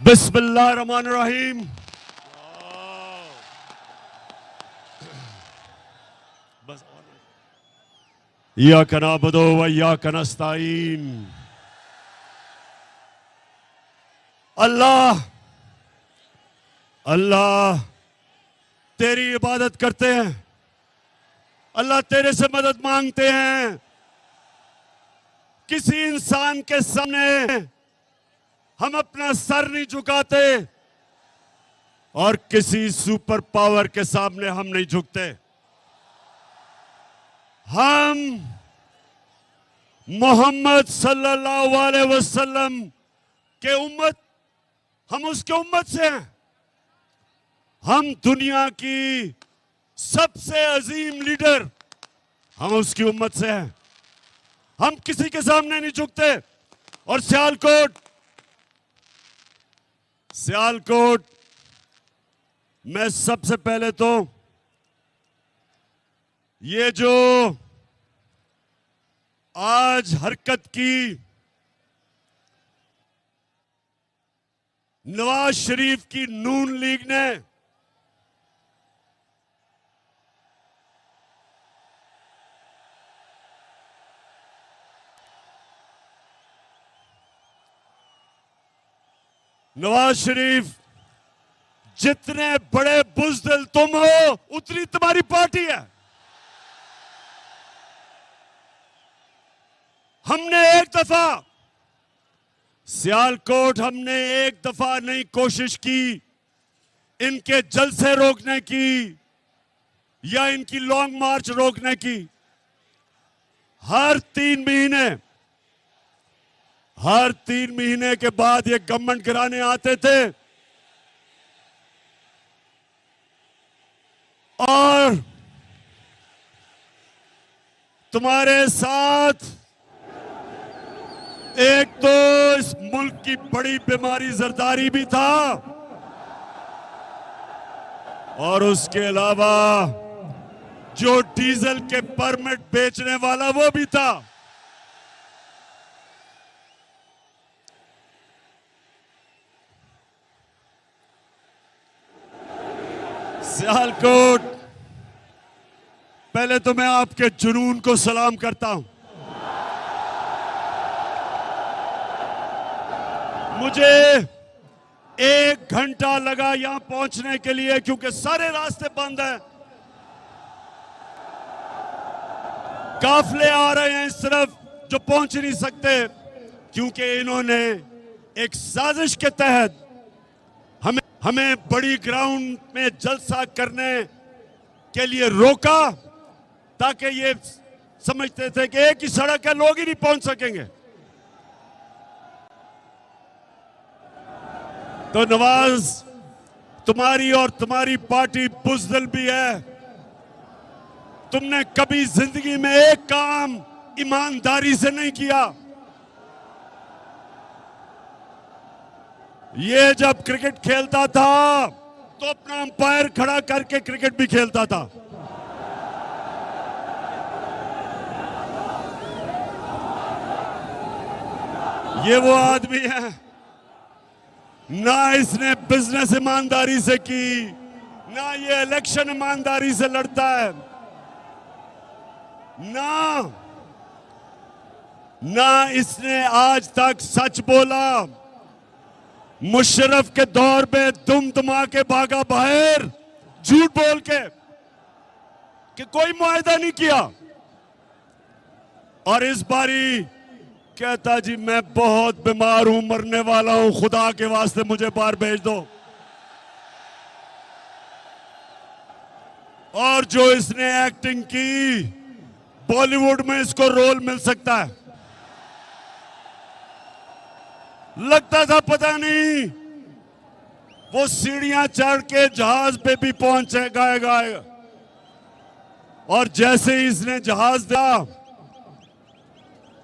बिस्मिल्लाहिर्रहमानिर्रहीम। बस इय्याका नअबुदु व इय्याका नस्तईन। अल्लाह अल्लाह तेरी इबादत करते हैं, अल्लाह तेरे से मदद मांगते हैं। किसी इंसान के सामने हम अपना सर नहीं झुकाते और किसी सुपर पावर के सामने हम नहीं झुकते। हम मोहम्मद सल्लल्लाहु अलैहि वसल्लम के उम्मत, हम उसके उम्मत से हैं। हम दुनिया की सबसे अजीम लीडर, हम उसकी उम्मत से हैं। हम किसी के सामने नहीं झुकते। और सियालकोट मैं सबसे पहले तो ये जो आज हरकत की नवाज शरीफ की नून लीग ने, नवाज शरीफ, जितने बड़े बुज़दिल तुम हो उतनी तुम्हारी पार्टी है। हमने एक दफा सियालकोट, हमने एक दफा नहीं कोशिश की इनके जलसे रोकने की या इनकी लॉन्ग मार्च रोकने की। हर 3 महीने के बाद ये गवर्नमेंट गिराने आते थे और तुम्हारे साथ एक तो इस मुल्क की बड़ी बीमारी जरदारी भी था और उसके अलावा जो डीजल के परमिट बेचने वाला वो भी था। सियालकोट, पहले तो मैं आपके जुनून को सलाम करता हूं। मुझे 1 घंटा लगा यहां पहुंचने के लिए क्योंकि सारे रास्ते बंद हैं। काफले आ रहे हैं इस तरफ जो पहुंच नहीं सकते क्योंकि इन्होंने एक साजिश के तहत हमें बड़ी ग्राउंड में जलसा करने के लिए रोका ताकि ये समझते थे कि एक ही सड़क है, लोग ही नहीं पहुंच सकेंगे। तो नवाज, तुम्हारी और तुम्हारी पार्टी बुज़दिल भी है। तुमने कभी जिंदगी में एक काम ईमानदारी से नहीं किया। ये जब क्रिकेट खेलता था तो अपना अंपायर खड़ा करके क्रिकेट भी खेलता था। ये वो आदमी है, ना इसने बिजनेस ईमानदारी से की, ना ये इलेक्शन ईमानदारी से लड़ता है, ना इसने आज तक सच बोला। मुशर्रफ के दौर पे दुमा के भागा बाहर झूठ बोल के कि कोई मुआहदा नहीं किया और इस बारी कहता जी मैं बहुत बीमार हूं, मरने वाला हूं, खुदा के वास्ते मुझे बाहर भेज दो। और जो इसने एक्टिंग की, बॉलीवुड में इसको रोल मिल सकता है। लगता था पता नहीं वो सीढ़ियां चढ़ के जहाज पे भी पहुंचेगा और जैसे ही इसने जहाज दिया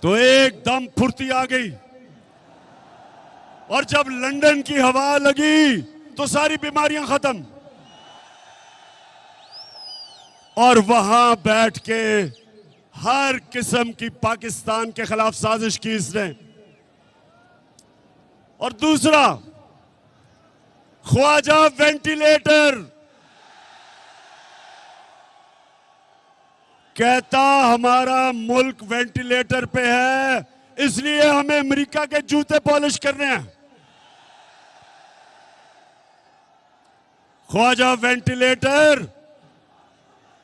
तो एकदम फुर्ती आ गई और जब लंदन की हवा लगी तो सारी बीमारियां खत्म। और वहां बैठ के हर किस्म की पाकिस्तान के खिलाफ साजिश की इसने। और दूसरा, ख्वाजा वेंटिलेटर कहता हमारा मुल्क वेंटिलेटर पे है, इसलिए हमें अमेरिका के जूते पॉलिश करने हैं। ख्वाजा वेंटिलेटर,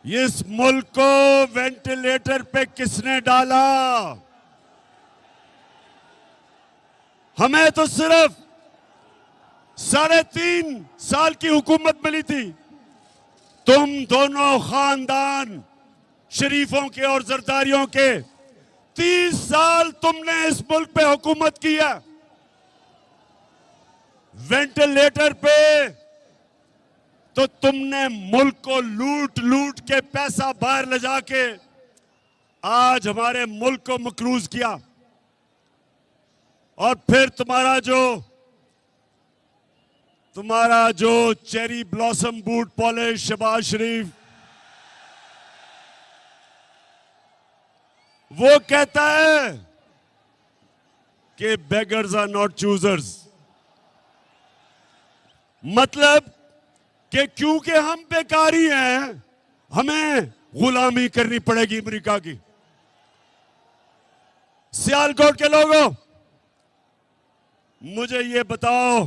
इस मुल्क को वेंटिलेटर पे किसने डाला? हमें तो सिर्फ 3.5 साल की हुकूमत मिली थी। तुम दोनों खानदान शरीफों के और जरदारियों के 30 साल तुमने इस मुल्क पे हुकूमत की है। वेंटिलेटर पे तो तुमने मुल्क को लूट लूट के पैसा बाहर ले जाके आज हमारे मुल्क को मकरूज किया। और फिर तुम्हारा जो cherry blossom boot polish Shehbaz Sharif, वो कहता है कि बेगर्स आर नॉट चूजर्स। मतलब कि क्योंकि हम बेकारी हैं, हमें गुलामी करनी पड़ेगी अमेरिका की। सियालकोट के लोगों, मुझे ये बताओ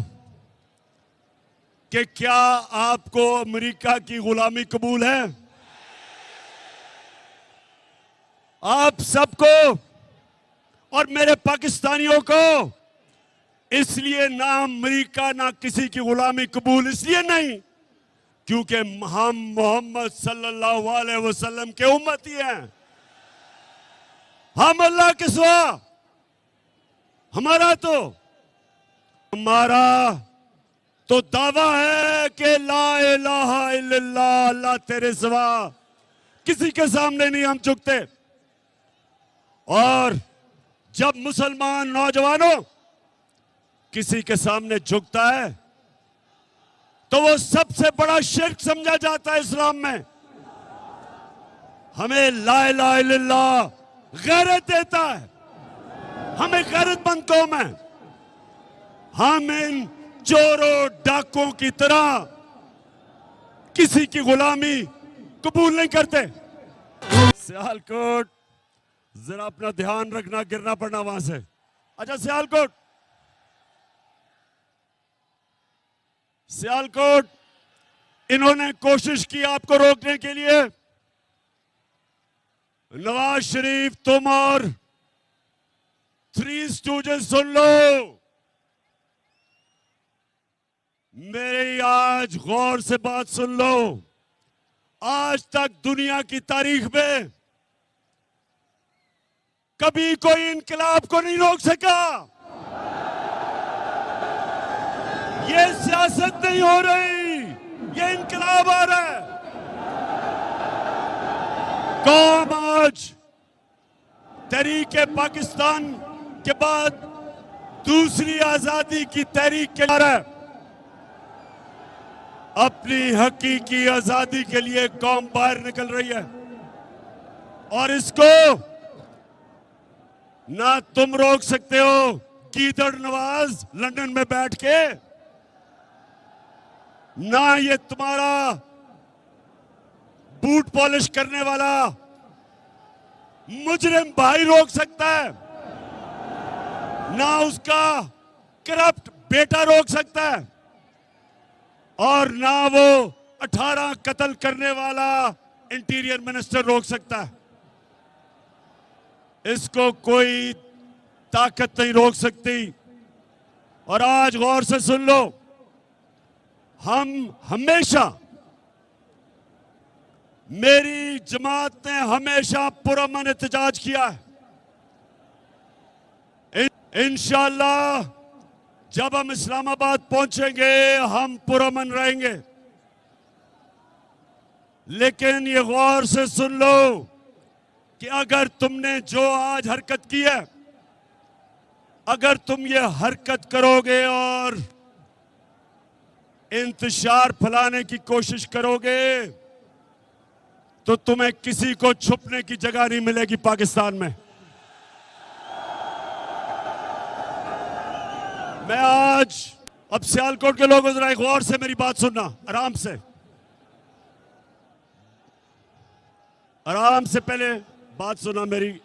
कि क्या आपको अमेरिका की गुलामी कबूल है? आप सबको और मेरे पाकिस्तानियों को इसलिए ना अमेरिका ना किसी की गुलामी कबूल इसलिए नहीं क्योंकि हम मोहम्मद सल्लल्लाहु अलैहि वसल्लम के उम्मती हैं। हम अल्लाह के सिवा, हमारा तो दावा है कि ला इलाहा इल्लल्लाह, अल्लाह तेरे सिवा किसी के सामने नहीं हम झुकते। और जब मुसलमान नौजवानों किसी के सामने झुकता है तो वो सबसे बड़ा शिर्क समझा जाता है इस्लाम में। हमें ला इलाहा इल्लल्लाह गैरत देता है, हमें गैरतमंद कौम है। हम इन चोरों डाकों की तरह किसी की गुलामी कबूल नहीं करते। सियालकोट, जरा अपना ध्यान रखना, गिरना पड़ना वहां से। अच्छा, सियालकोट इन्होंने कोशिश की आपको रोकने के लिए। नवाज शरीफ, तुम और 3 स्टूडेंट्स सुन लो। मेरी आज गौर से बात सुन लो। आज तक दुनिया की तारीख में कभी कोई इनकलाब को नहीं रोक सका। ये सियासत नहीं हो रही, ये इनकलाब आ रहा है। कौम आज तहरीक पाकिस्तान के बाद दूसरी आजादी की तहरीक के लिए अपनी हकीकी आजादी के लिए कौम बाहर निकल रही है। और इसको ना तुम रोक सकते हो गीदड़ नवाज लंदन में बैठ के, ना ये तुम्हारा बूट पॉलिश करने वाला मुजरिम भाई रोक सकता है, ना उसका करप्ट बेटा रोक सकता है, और ना वो 18 कत्ल करने वाला इंटीरियर मिनिस्टर रोक सकता है। इसको कोई ताकत नहीं रोक सकती। और आज गौर से सुन लो, हम हमेशा, मेरी जमात ने हमेशा पुरअमन एहतजाज किया है। इंशाअल्लाह जब हम इस्लामाबाद पहुंचेंगे हम पुरअमन रहेंगे। लेकिन ये गौर से सुन लो कि अगर तुमने जो आज हरकत की है, अगर तुम ये हरकत करोगे और इंतशार फैलाने की कोशिश करोगे तो तुम्हें किसी को छुपने की जगह नहीं मिलेगी पाकिस्तान में। मैं आज अब सियालकोट के लोगों जरा गौर से मेरी बात सुनना, आराम से पहले बात सुना मेरी।